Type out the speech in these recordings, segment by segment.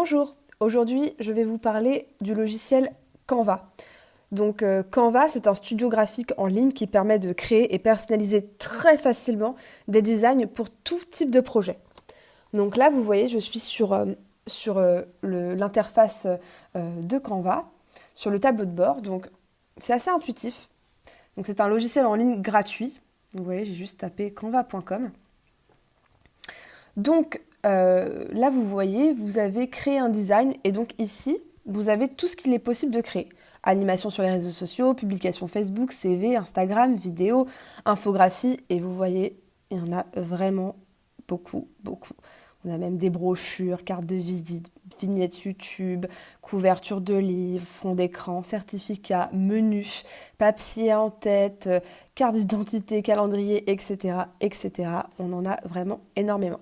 Bonjour, aujourd'hui je vais vous parler du logiciel Canva. Donc Canva, c'est un studio graphique en ligne qui permet de créer et personnaliser très facilement des designs pour tout type de projet. Donc là, vous voyez, je suis sur l'interface de Canva, sur le tableau de bord. Donc c'est assez intuitif. Donc c'est un logiciel en ligne gratuit. Vous voyez, j'ai juste tapé canva.com. Donc là, vous voyez, vous avez créé un design et donc ici, vous avez tout ce qu'il est possible de créer. Animation sur les réseaux sociaux, publication Facebook, CV, Instagram, vidéo, infographie et vous voyez, il y en a vraiment beaucoup, beaucoup. On a même des brochures, cartes de visite, vignettes YouTube, couverture de livres, fond d'écran, certificats, menus, papier en tête, carte d'identité, calendrier, etc., etc. On en a vraiment énormément.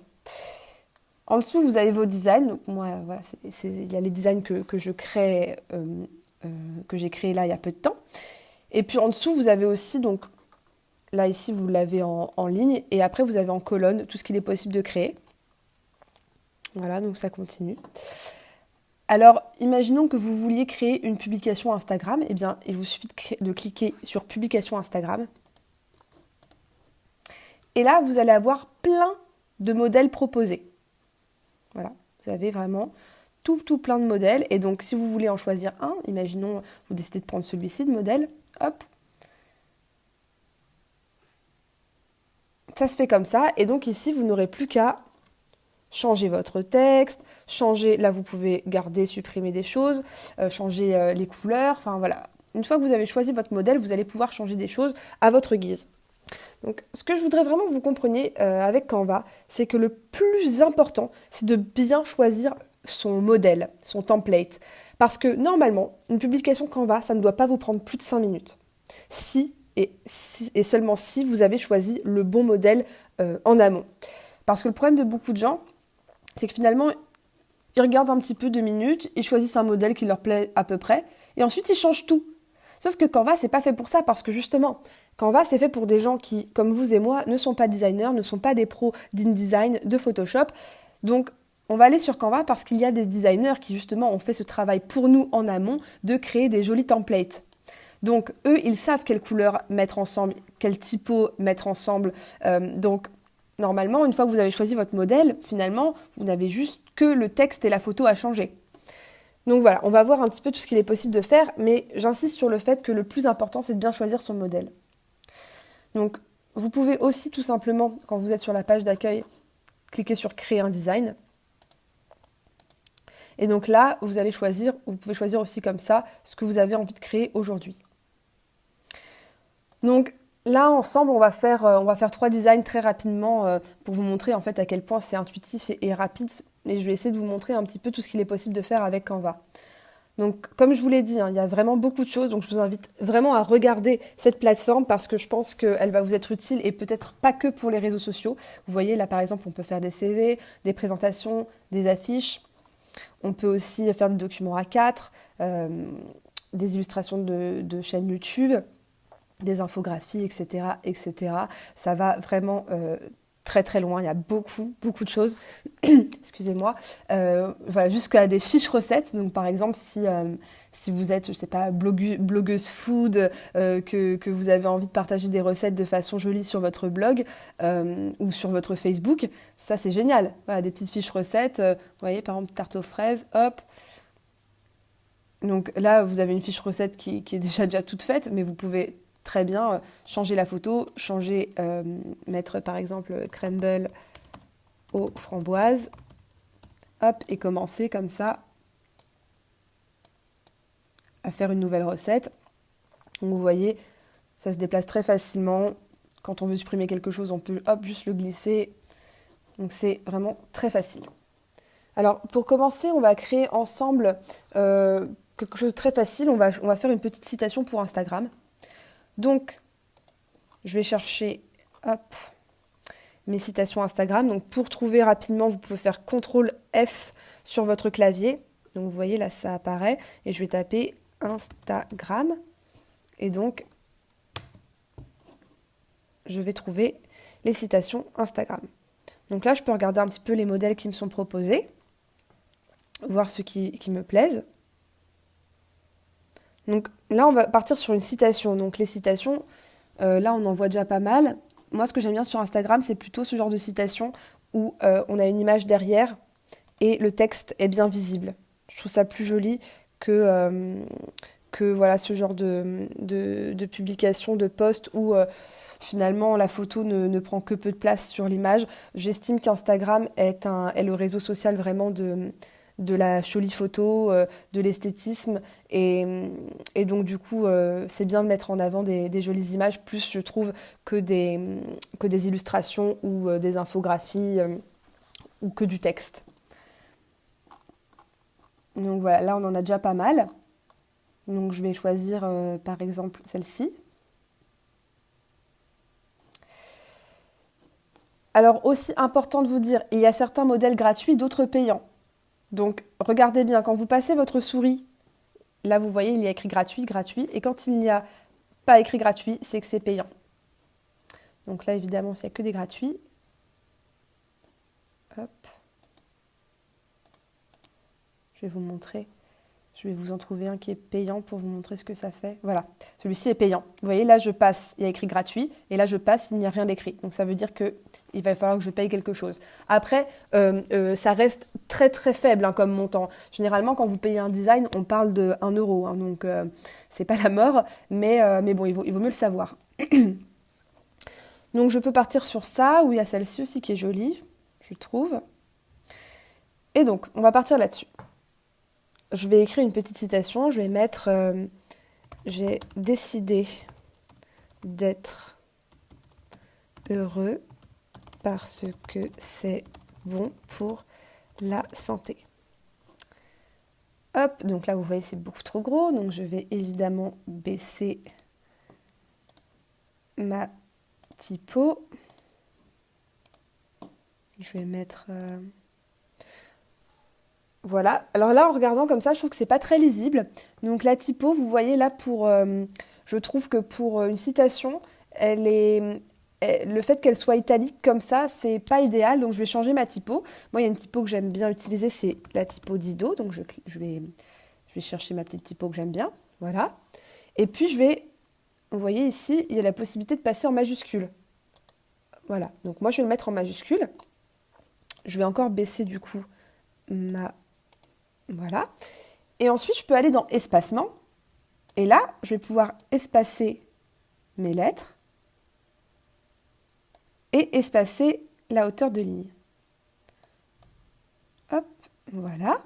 En dessous, vous avez vos designs. Donc moi, voilà, il y a les designs que je crée, que j'ai créés là il y a peu de temps. Et puis en dessous, vous avez aussi, donc là ici, vous l'avez en ligne. Et après, vous avez en colonne tout ce qu'il est possible de créer. Voilà, donc ça continue. Alors, imaginons que vous vouliez créer une publication Instagram. Eh bien, il vous suffit de cliquer sur Publication Instagram. Et là, vous allez avoir plein de modèles proposés. Voilà, vous avez vraiment tout plein de modèles. Et donc, si vous voulez en choisir un, imaginons, vous décidez de prendre celui-ci de modèle, hop. Ça se fait comme ça. Et donc ici, vous n'aurez plus qu'à changer votre texte, changer, là vous pouvez garder, supprimer des choses, changer les couleurs, enfin voilà. Une fois que vous avez choisi votre modèle, vous allez pouvoir changer des choses à votre guise. Donc, ce que je voudrais vraiment que vous compreniez avec Canva, c'est que le plus important, c'est de bien choisir son modèle, son template. Parce que normalement, une publication Canva, ça ne doit pas vous prendre plus de 5 minutes. Si et seulement si vous avez choisi le bon modèle en amont. Parce que le problème de beaucoup de gens, c'est que finalement, ils regardent un petit peu 2 minutes, ils choisissent un modèle qui leur plaît à peu près, et ensuite ils changent tout. Sauf que Canva, c'est pas fait pour ça, parce que justement, Canva, c'est fait pour des gens qui, comme vous et moi, ne sont pas designers, ne sont pas des pros d'InDesign, de Photoshop. Donc, on va aller sur Canva parce qu'il y a des designers qui, justement, ont fait ce travail pour nous en amont de créer des jolis templates. Donc, eux, ils savent quelles couleurs mettre ensemble, quels typos mettre ensemble. Donc, normalement, une fois que vous avez choisi votre modèle, finalement, vous n'avez juste que le texte et la photo à changer. Donc voilà, on va voir un petit peu tout ce qu'il est possible de faire, mais j'insiste sur le fait que le plus important, c'est de bien choisir son modèle. Donc, vous pouvez aussi tout simplement, quand vous êtes sur la page d'accueil, cliquer sur Créer un design. Et donc là, vous pouvez choisir aussi comme ça ce que vous avez envie de créer aujourd'hui. Donc là, ensemble, on va faire 3 designs très rapidement pour vous montrer en fait à quel point c'est intuitif et rapide. Et je vais essayer de vous montrer un petit peu tout ce qu'il est possible de faire avec Canva. Donc, comme je vous l'ai dit, il y a vraiment beaucoup de choses. Donc, je vous invite vraiment à regarder cette plateforme parce que je pense qu'elle va vous être utile et peut-être pas que pour les réseaux sociaux. Vous voyez, là, par exemple, on peut faire des CV, des présentations, des affiches. On peut aussi faire des documents A4, des illustrations de chaînes YouTube, des infographies, etc., etc. Ça va vraiment très très loin. Il y a beaucoup de choses. Excusez-moi. Voilà, jusqu'à des fiches recettes. Donc par exemple, si vous êtes, je sais pas, blogueuse food, que vous avez envie de partager des recettes de façon jolie sur votre blog ou sur votre Facebook, ça c'est génial. Voilà, des petites fiches recettes. Vous voyez, par exemple, tarte aux fraises, hop. Donc là, vous avez une fiche recette qui est déjà toute faite, mais vous pouvez très bien changer la photo, mettre par exemple crumble aux framboises, hop, et commencer comme ça à faire une nouvelle recette. Donc vous voyez, ça se déplace très facilement. Quand on veut supprimer quelque chose, on peut hop, juste le glisser. Donc c'est vraiment très facile. Alors pour commencer, on va créer ensemble quelque chose de très facile. On va faire une petite citation pour Instagram. Donc, je vais chercher hop, mes citations Instagram. Donc, pour trouver rapidement, vous pouvez faire CTRL F sur votre clavier. Donc, vous voyez, là, ça apparaît. Et je vais taper Instagram. Et donc, je vais trouver les citations Instagram. Donc là, je peux regarder un petit peu les modèles qui me sont proposés. voir ceux qui me plaisent. Donc là, on va partir sur une citation. Donc les citations, là, on en voit déjà pas mal. Moi, ce que j'aime bien sur Instagram, c'est plutôt ce genre de citation où on a une image derrière et le texte est bien visible. Je trouve ça plus joli que voilà, ce genre de publication, de post où finalement la photo ne prend que peu de place sur l'image. J'estime qu'Instagram est le réseau social vraiment de la jolie photo, de l'esthétisme. Et donc du coup, c'est bien de mettre en avant des jolies images, plus je trouve que des illustrations ou des infographies ou que du texte. Donc voilà, là on en a déjà pas mal. Donc je vais choisir par exemple celle-ci. Alors aussi important de vous dire, il y a certains modèles gratuits, d'autres payants. Donc regardez bien, quand vous passez votre souris, là vous voyez il y a écrit gratuit, gratuit, et quand il n'y a pas écrit gratuit, c'est que c'est payant. Donc là évidemment, il n'y a que des gratuits. Hop. Je vais vous montrer. Je vais vous en trouver un qui est payant pour vous montrer ce que ça fait. Voilà, celui-ci est payant. Vous voyez, là je passe, il y a écrit gratuit, et là je passe, il n'y a rien d'écrit. Donc ça veut dire qu'il va falloir que je paye quelque chose. Après, ça reste très très faible comme montant. Généralement, quand vous payez un design, on parle de 1 euro. Donc c'est pas la mort, mais bon, il vaut mieux le savoir. Donc je peux partir sur ça, où il y a celle-ci aussi qui est jolie, je trouve. Et donc, on va partir là-dessus. Je vais écrire une petite citation, je vais mettre j'ai décidé d'être heureux parce que c'est bon pour la santé. Hop, donc là vous voyez c'est beaucoup trop gros, donc je vais évidemment baisser ma typo. Je vais mettre... Voilà, alors là en regardant comme ça, je trouve que c'est pas très lisible. Donc la typo, vous voyez là je trouve que pour une citation, le fait qu'elle soit italique comme ça, c'est pas idéal. Donc je vais changer ma typo. Moi, il y a une typo que j'aime bien utiliser, c'est la typo Dido. Donc je vais chercher ma petite typo que j'aime bien. Voilà. Et puis vous voyez ici, il y a la possibilité de passer en majuscule. Voilà. Donc moi, je vais le mettre en majuscule. Je vais encore baisser du coup Voilà. Et ensuite, je peux aller dans espacement. Et là, je vais pouvoir espacer mes lettres et espacer la hauteur de ligne. Hop, voilà.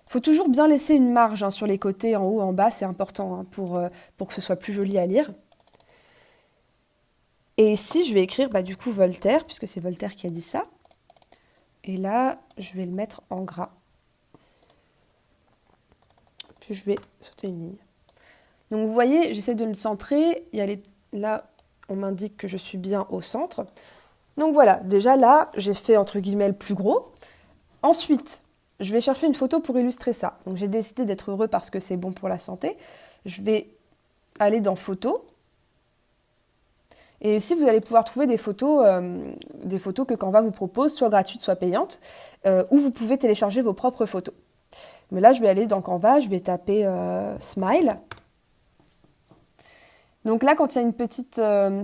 Il faut toujours bien laisser une marge sur les côtés, en haut, en bas, c'est important pour que ce soit plus joli à lire. Et ici, je vais écrire du coup Voltaire, puisque c'est Voltaire qui a dit ça. Et là, je vais le mettre en gras. Puis je vais sauter une ligne. Donc vous voyez, j'essaie de le centrer. Là, on m'indique que je suis bien au centre. Donc voilà, déjà là, j'ai fait entre guillemets le plus gros. Ensuite, je vais chercher une photo pour illustrer ça. Donc j'ai décidé d'être heureux parce que c'est bon pour la santé. Je vais aller dans photos. Et ici, vous allez pouvoir trouver des photos que Canva vous propose, soit gratuites, soit payantes, où vous pouvez télécharger vos propres photos. Mais là, je vais aller dans Canva, je vais taper Smile. Donc là, quand il y a une petite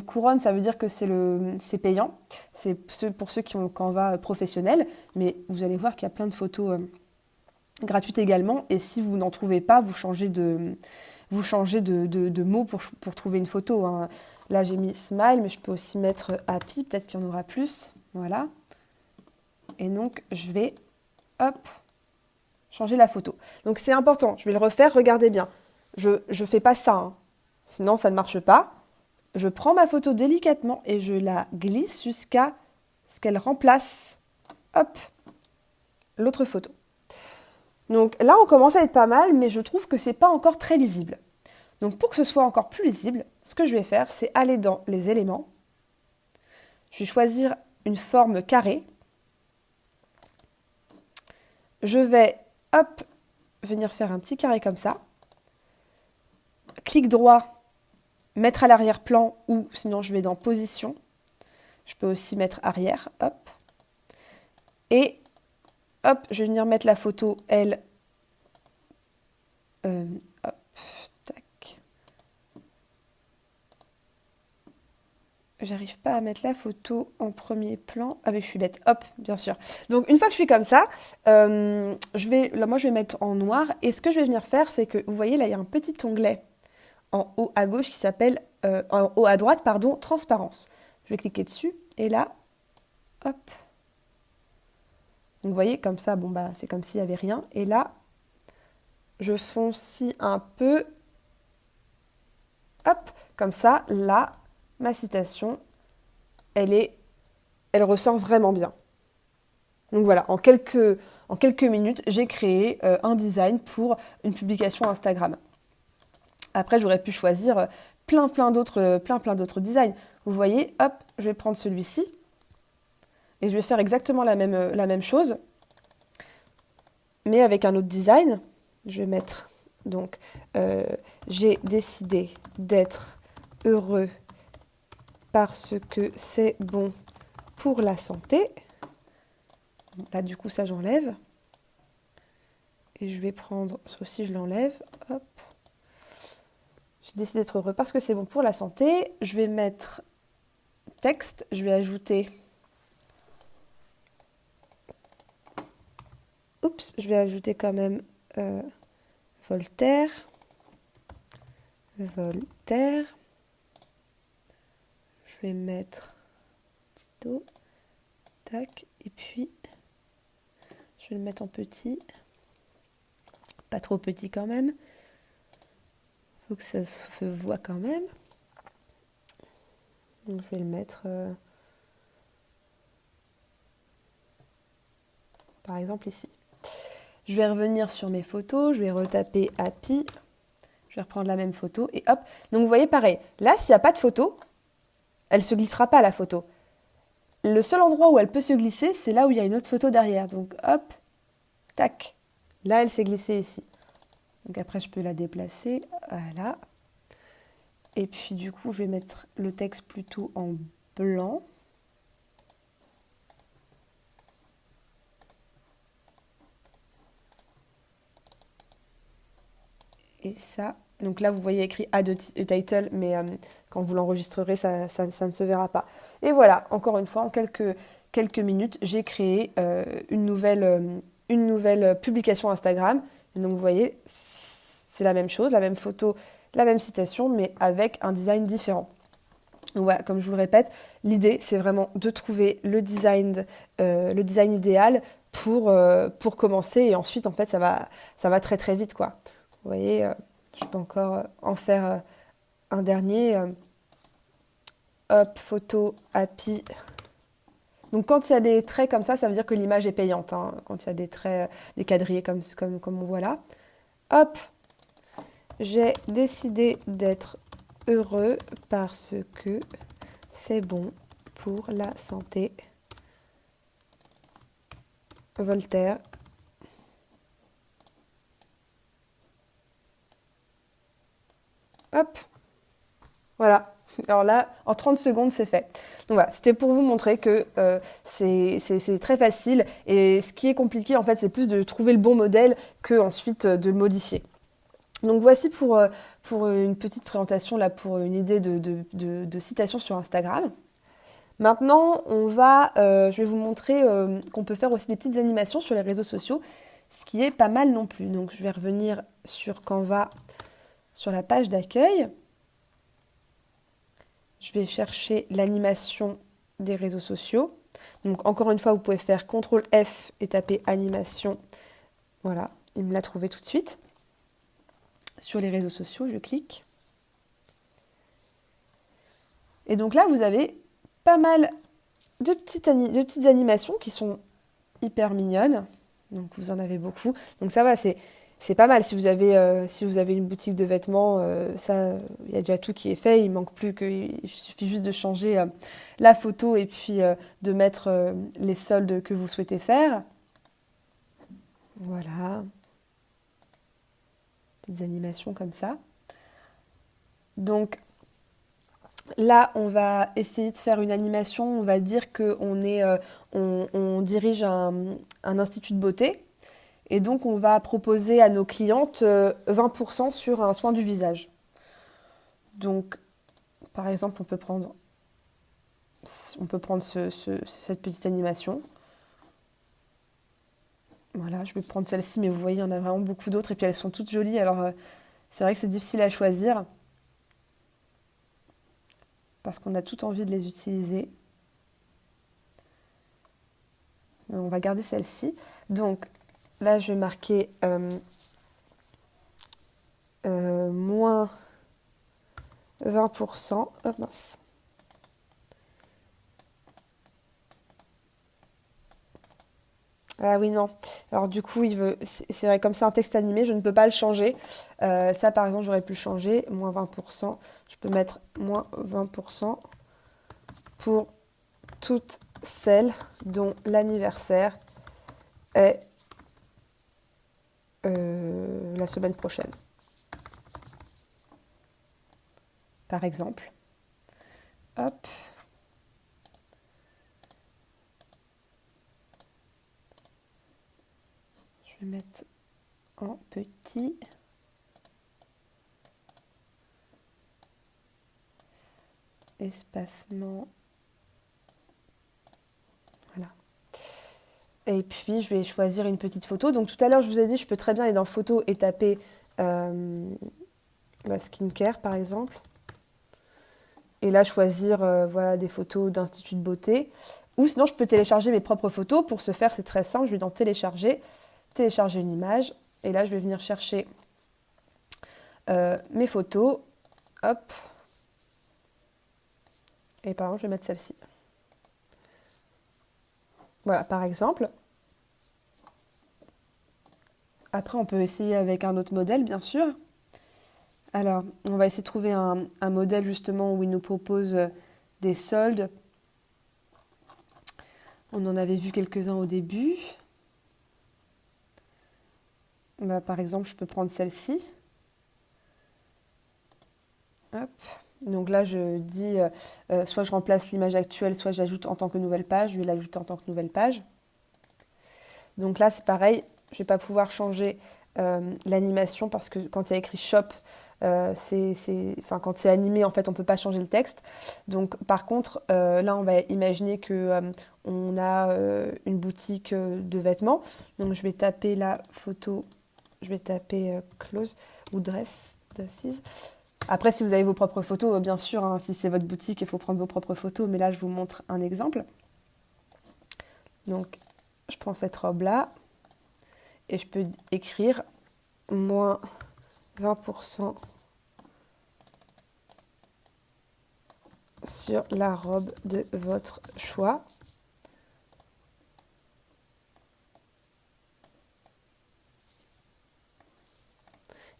couronne, ça veut dire que c'est payant. C'est pour ceux qui ont le Canva professionnel. Mais vous allez voir qu'il y a plein de photos gratuites également. Et si vous n'en trouvez pas, vous changez de mots pour trouver une photo. Là, j'ai mis Smile, mais je peux aussi mettre Happy. Peut-être qu'il y en aura plus. Voilà. Et donc, je vais, changer la photo. Donc, c'est important. Je vais le refaire. Regardez bien. Je ne fais pas ça, sinon, ça ne marche pas. Je prends ma photo délicatement et je la glisse jusqu'à ce qu'elle remplace, l'autre photo. Donc là, on commence à être pas mal, mais je trouve que c'est pas encore très lisible. Donc pour que ce soit encore plus lisible, ce que je vais faire, c'est aller dans les éléments. Je vais choisir une forme carrée. Je vais, venir faire un petit carré comme ça. Clic droit, mettre à l'arrière-plan ou sinon je vais dans position. Je peux aussi mettre arrière, Et hop, je vais venir mettre la photo, elle. Hop, tac. J'arrive pas à mettre la photo en premier plan. Ah mais je suis bête, hop, bien sûr. Donc une fois que je suis comme ça, là, moi je vais mettre en noir. Et ce que je vais venir faire, c'est que, vous voyez, là il y a un petit onglet en haut à gauche qui s'appelle, en haut à droite, pardon, transparence. Je vais cliquer dessus, et là, hop. Donc vous voyez, comme ça, bon bah c'est comme s'il n'y avait rien. Et là, je foncis un peu, hop, comme ça, là, ma citation, elle ressort vraiment bien. Donc voilà, en quelques minutes, j'ai créé un design pour une publication Instagram. Après, j'aurais pu choisir plein d'autres designs. Vous voyez, hop, je vais prendre celui-ci et je vais faire exactement la même chose, mais avec un autre design. Je vais mettre, donc, j'ai décidé d'être heureux parce que c'est bon pour la santé. Là, du coup, ça, j'enlève. Et je vais prendre, ça aussi, je l'enlève. Hop. J'ai décidé d'être heureux parce que c'est bon pour la santé. Je vais mettre texte. Je vais ajouter... Oups, je vais ajouter quand même Voltaire. Voltaire. Je vais mettre Tito. Tac. Et puis, je vais le mettre en petit. Pas trop petit quand même. Faut que ça se voit quand même. Donc, je vais le mettre... par exemple ici. Je vais revenir sur mes photos, je vais retaper Happy, je vais reprendre la même photo et hop. Donc vous voyez pareil, là s'il n'y a pas de photo, elle ne se glissera pas la photo. Le seul endroit où elle peut se glisser, c'est là où il y a une autre photo derrière. Donc hop, tac, là elle s'est glissée ici. Donc après je peux la déplacer, voilà. Et puis du coup je vais mettre le texte plutôt en blanc. Et ça, donc là vous voyez écrit Add a title, mais quand vous l'enregistrerez, ça ne se verra pas. Et voilà, encore une fois, en quelques minutes, j'ai créé une nouvelle publication Instagram. Et donc vous voyez, c'est la même chose, la même photo, la même citation, mais avec un design différent. Donc voilà, comme je vous le répète, l'idée c'est vraiment de trouver le design idéal pour commencer, et ensuite en fait ça va très très vite quoi. Vous voyez, je peux encore en faire un dernier. Hop, photo, happy. Donc quand il y a des traits comme ça veut dire que l'image est payante, hein, quand il y a des traits, des quadrillés comme on voit là. Hop, j'ai décidé d'être heureux parce que c'est bon pour la santé. Voltaire. Hop, voilà. Alors là, en 30 secondes, c'est fait. Donc voilà, c'était pour vous montrer que c'est très facile. Et ce qui est compliqué, en fait, c'est plus de trouver le bon modèle que ensuite de le modifier. Donc voici pour une petite présentation, là, pour une idée de citation sur Instagram. Maintenant, je vais vous montrer qu'on peut faire aussi des petites animations sur les réseaux sociaux, ce qui est pas mal non plus. Donc je vais revenir sur Canva, sur la page d'accueil. Je vais chercher l'animation des réseaux sociaux. Donc encore une fois, vous pouvez faire CTRL F et taper animation. Voilà, il me l'a trouvé tout de suite. Sur les réseaux sociaux, je clique. Et donc là, vous avez pas mal de petites animations qui sont hyper mignonnes. Donc vous en avez beaucoup. Donc ça va, c'est pas mal. Si vous avez une boutique de vêtements, ça, il y a déjà tout qui est fait. Il manque plus il suffit juste de changer la photo et puis de mettre les soldes que vous souhaitez faire. Voilà. Petites animations comme ça. Donc, Là, on va essayer de faire une animation, on va dire on dirige un institut de beauté. Et donc, on va proposer à nos clientes 20% sur un soin du visage. Donc, par exemple, on peut prendre cette petite animation. Voilà, je vais prendre celle-ci, mais vous voyez, il y en a vraiment beaucoup d'autres. Et puis, elles sont toutes jolies. Alors, c'est vrai que c'est difficile à choisir parce qu'on a tout envie de les utiliser. On va garder celle-ci. Donc, là, je vais marquer moins 20%. Oh mince. Ah oui, non. Alors du coup, c'est vrai, comme c'est un texte animé, je ne peux pas le changer. Ça, par exemple, j'aurais pu changer, moins 20%. Je peux mettre moins 20% pour toutes celles dont l'anniversaire est la semaine prochaine, par exemple. Hop. Je vais mettre en petit. Espacement. Voilà. Et puis, je vais choisir une petite photo. Donc, tout à l'heure, je vous ai dit, je peux très bien aller dans photo et taper skincare, par exemple. Et là, choisir voilà, des photos d'institut de beauté. Ou sinon, je peux télécharger mes propres photos. Pour ce faire, c'est très simple. Je vais dans télécharger, télécharger une image. Et là, je vais venir chercher mes photos. Hop. Et par exemple, je vais mettre celle-ci. Voilà, par exemple. Après, on peut essayer avec un autre modèle, bien sûr. Alors, on va essayer de trouver un modèle justement où il nous propose des soldes. On en avait vu quelques-uns au début. Bah, par exemple, je peux prendre celle-ci. Hop. Donc là, je dis, soit je remplace l'image actuelle, soit j'ajoute en tant que nouvelle page. Je vais l'ajouter en tant que nouvelle page. Donc là, c'est pareil, je ne vais pas pouvoir changer l'animation parce que quand il y a écrit shop, quand c'est animé, en fait, on ne peut pas changer le texte. Donc, par contre, là, on va imaginer que on a une boutique de vêtements. Donc, je vais taper la photo, je vais taper close ou dress, dresses. Après, si vous avez vos propres photos, bien sûr, hein, si c'est votre boutique, il faut prendre vos propres photos. Mais là, je vous montre un exemple. Donc, je prends cette robe-là et je peux écrire moins 20% sur la robe de votre choix.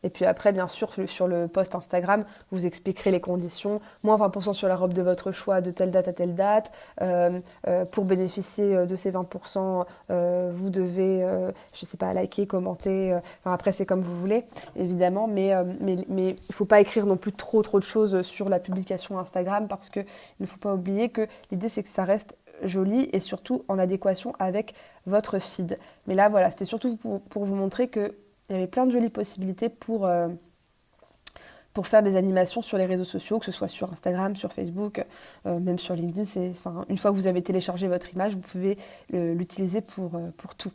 Et puis après, bien sûr, sur le post Instagram, vous expliquerez les conditions. Moins 20% sur la robe de votre choix de telle date à telle date. Pour bénéficier de ces 20%, vous devez, je ne sais pas, liker, commenter. Enfin, après, c'est comme vous voulez, évidemment. Mais il ne faut pas écrire non plus trop de choses sur la publication Instagram parce qu'il ne faut pas oublier que l'idée, c'est que ça reste joli et surtout en adéquation avec votre feed. Mais là, voilà, c'était surtout pour vous montrer que il y avait plein de jolies possibilités pour faire des animations sur les réseaux sociaux, que ce soit sur Instagram, sur Facebook, même sur LinkedIn. Une fois que vous avez téléchargé votre image, vous pouvez l'utiliser pour tout.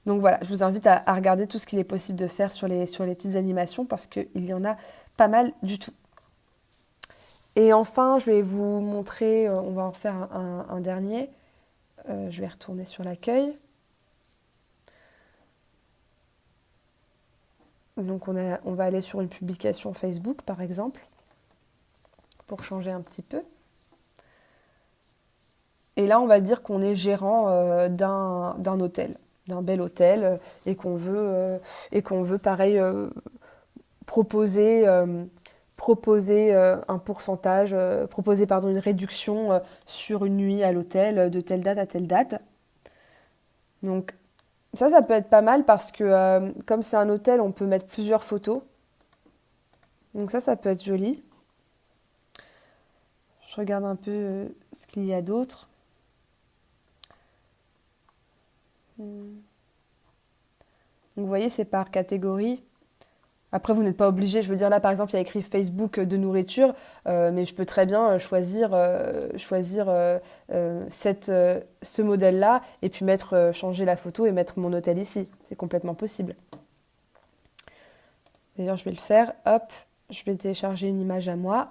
Donc voilà, je vous invite à regarder tout ce qu'il est possible de faire sur les petites animations parce qu'il y en a pas mal du tout. Et enfin, je vais vous montrer, on va en faire un dernier. Je vais retourner sur l'accueil. Donc on va aller sur une publication Facebook par exemple, pour changer un petit peu. Et là on va dire qu'on est gérant d'un hôtel, d'un bel hôtel, et qu'on veut pareil proposer un pourcentage, une réduction sur une nuit à l'hôtel de telle date à telle date. Donc ça peut être pas mal parce que comme c'est un hôtel, on peut mettre plusieurs photos. Donc ça peut être joli. Je regarde un peu ce qu'il y a d'autre. Donc vous voyez, c'est par catégorie. Après, vous n'êtes pas obligé, je veux dire là par exemple, il y a écrit Facebook de nourriture, mais je peux très bien choisir ce modèle-là et puis changer la photo et mettre mon hôtel ici. C'est complètement possible. D'ailleurs, je vais le faire. Hop, je vais télécharger une image à moi.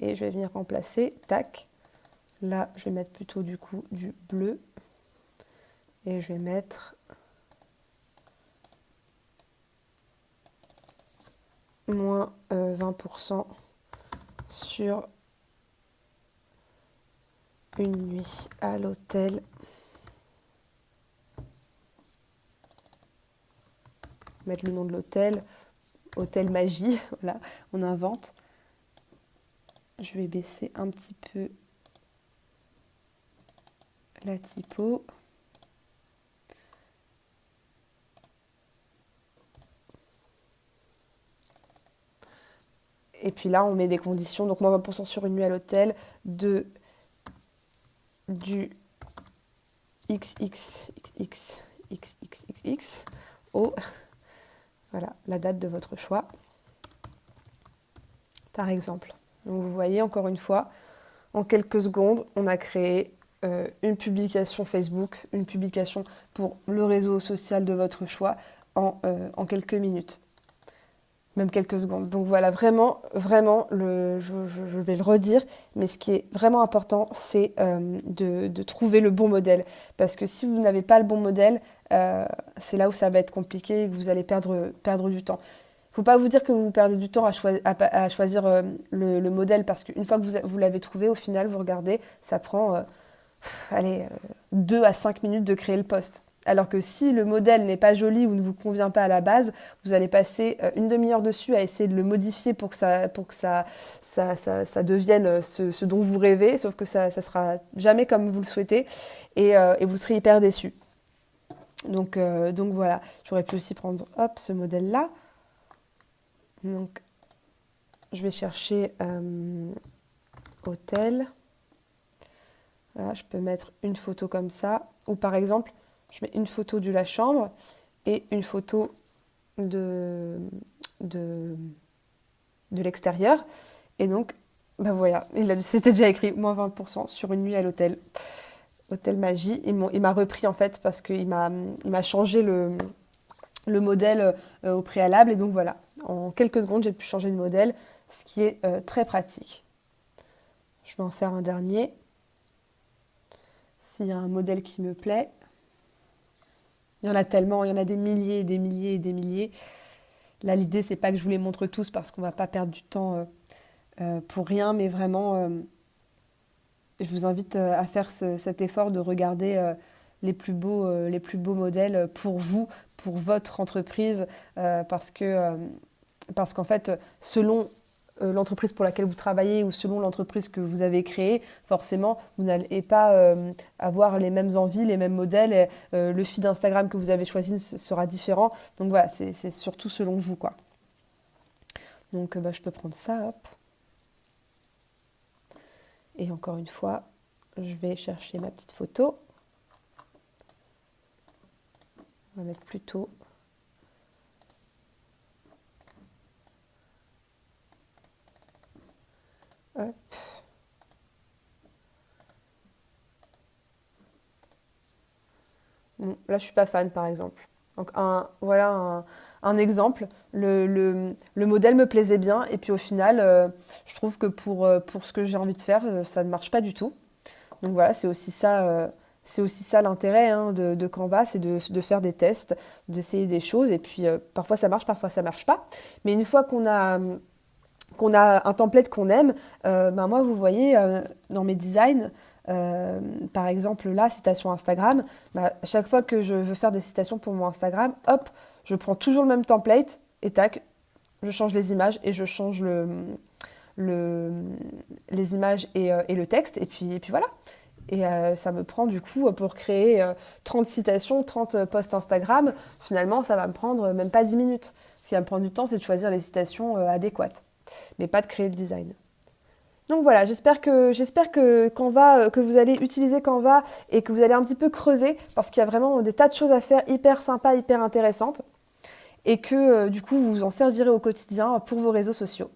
Et je vais venir remplacer. Tac. Là, je vais mettre plutôt du coup du bleu. Et je vais mettre moins 20% sur une nuit à l'hôtel. Mettre le nom de l'hôtel, Hôtel Magie, voilà, on invente. Je vais baisser un petit peu la typo. Et puis là, on met des conditions. Donc, moins 20% sur une nuit à l'hôtel, du XXXXXXX au, voilà, la date de votre choix, par exemple. Donc, vous voyez, encore une fois, en quelques secondes, on a créé une publication Facebook, une publication pour le réseau social de votre choix en quelques minutes. Même quelques secondes. Donc voilà, vraiment, je vais le redire, mais ce qui est vraiment important, c'est de trouver le bon modèle. Parce que si vous n'avez pas le bon modèle, c'est là où ça va être compliqué et que vous allez perdre du temps. Il ne faut pas vous dire que vous perdez du temps à choisir le modèle, parce qu'une fois que vous l'avez trouvé, au final, vous regardez, ça prend 2 à 5 minutes de créer le post. Alors que si le modèle n'est pas joli ou ne vous convient pas à la base, vous allez passer une demi-heure dessus à essayer de le modifier pour que ça devienne ce dont vous rêvez, sauf que ça sera jamais comme vous le souhaitez et vous serez hyper déçu. Donc voilà, j'aurais pu aussi prendre ce modèle-là. Donc je vais chercher hôtel. Voilà, je peux mettre une photo comme ça, ou par exemple, je mets une photo de la chambre et une photo de l'extérieur. Et donc, voilà, c'était déjà écrit moins 20% sur une nuit à l'hôtel. Hôtel Magie. Il m'a repris en fait parce qu'il m'a changé le modèle au préalable. Et donc voilà, en quelques secondes, j'ai pu changer de modèle, ce qui est très pratique. Je vais en faire un dernier. S'il y a un modèle qui me plaît. Il y en a tellement, il y en a des milliers et des milliers et des milliers. Là, l'idée, c'est pas que je vous les montre tous parce qu'on va pas perdre du temps pour rien, mais vraiment, je vous invite à faire cet effort de regarder les plus beaux modèles pour vous, pour votre entreprise, parce qu'en fait, selon l'entreprise pour laquelle vous travaillez ou selon l'entreprise que vous avez créée, forcément, vous n'allez pas avoir les mêmes envies, les mêmes modèles. Et, le feed Instagram que vous avez choisi sera différent. Donc voilà, c'est surtout selon vous, quoi. Donc je peux prendre ça, hop. Et encore une fois, je vais chercher ma petite photo. On va mettre plutôt... Hop. Bon, là, je suis pas fan, par exemple. Donc, voilà un exemple. Le modèle me plaisait bien, et puis au final, je trouve que pour ce que j'ai envie de faire, ça ne marche pas du tout. Donc voilà, c'est aussi ça l'intérêt de Canva, c'est de faire des tests, d'essayer des choses, et puis parfois ça marche, parfois ça marche pas. Mais une fois qu'on a un template qu'on aime, moi, vous voyez, dans mes designs, par exemple, là, citation Instagram, à chaque fois que je veux faire des citations pour mon Instagram, hop, je prends toujours le même template, et tac, je change les images, et je change les images et le texte, et puis voilà. Et ça me prend du coup, pour créer 30 citations, 30 posts Instagram, finalement, ça va me prendre même pas 10 minutes. Ce qui va me prendre du temps, c'est de choisir les citations adéquates. mais pas de créer le design. Donc voilà, j'espère que Canva, que vous allez utiliser Canva et que vous allez un petit peu creuser parce qu'il y a vraiment des tas de choses à faire hyper sympas, hyper intéressantes et que du coup vous vous en servirez au quotidien pour vos réseaux sociaux.